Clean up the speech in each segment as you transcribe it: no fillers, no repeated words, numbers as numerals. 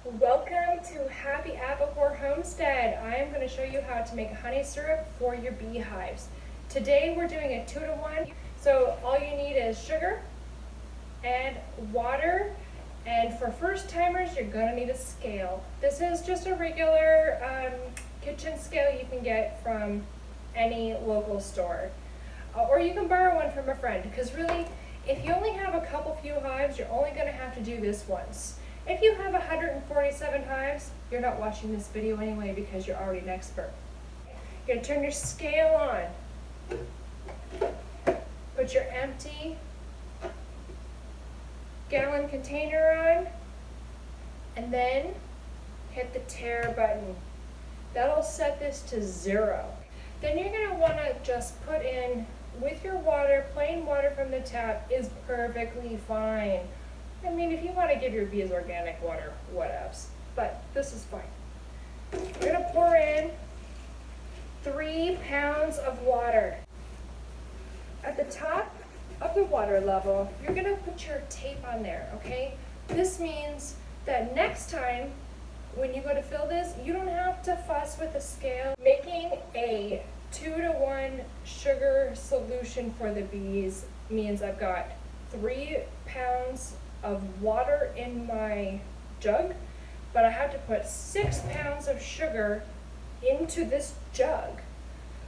Welcome to Happy Apple Homestead. I am going to show you how to make honey syrup for your beehives. Today we're doing a 2-to-1. So all you need is sugar and water. And for first timers, you're going to need a scale. This is just a regular kitchen scale you can get from any local store. Or you can borrow one from a friend, because really, if you only have a few hives, you're only going to have to do this once. If you have 147 hives, you're not watching this video anyway because you're already an expert. You're going to turn your scale on. Put your empty gallon container on, and then hit the tare button. That'll set this to 0. Then you're going to want to just put in, with your water, plain water from the tap is perfectly fine. I mean, if you want to give your bees organic water, whatevs, but this is fine. You're going to pour in 3 pounds of water. At the top of the water level, you're going to put your tape on there, okay? This means that next time when you go to fill this, you don't have to fuss with the scale. Making a 2-to-1 sugar solution for the bees means I've got 3 pounds of water in my jug, but I have to put 6 pounds of sugar into this jug.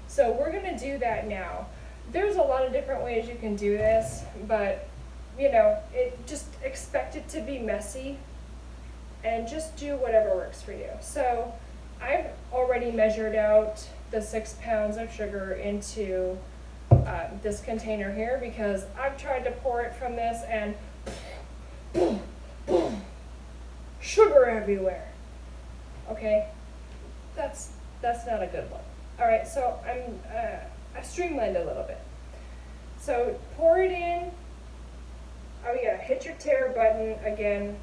So we're going to do that now. There's a lot of different ways you can do this, but just expect it to be messy and just do whatever works for you. So I've already measured out the 6 pounds of sugar into this container here, because I've tried to pour it from this and boom, boom, sugar everywhere. Okay, that's not a good look. All right, so I streamlined a little bit. So pour it in. Oh yeah, hit your tare button again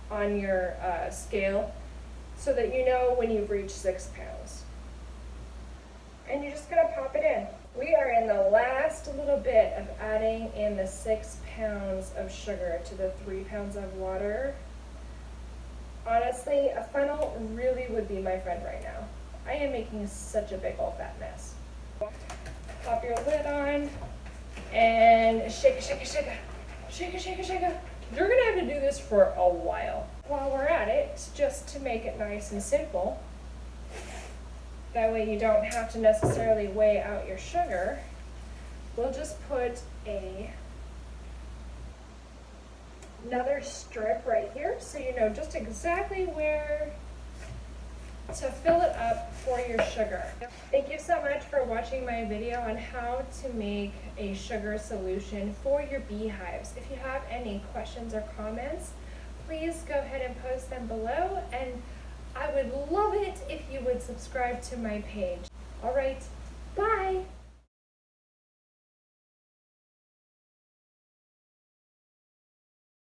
on your scale so that you know when you've reached 6 pounds. And you're just gonna pop it in. We are in the last little bit of adding in the 6 pounds of sugar to the 3 pounds of water. Honestly, a funnel really would be my friend right now. I am making such a big old fat mess. Pop your lid on and shake it, shake it, shake it, shake it, shake it, shake it. You're gonna have to do this for a while. While we're at it, just to make it nice and simple, that way you don't have to necessarily weigh out your sugar, we'll just put another strip right here so you know just exactly where to fill it up for your sugar. Thank you so much for watching my video on how to make a sugar solution for your beehives. If you have any questions or comments, please go ahead and post them below, and I would love it if you would subscribe to my page. All right.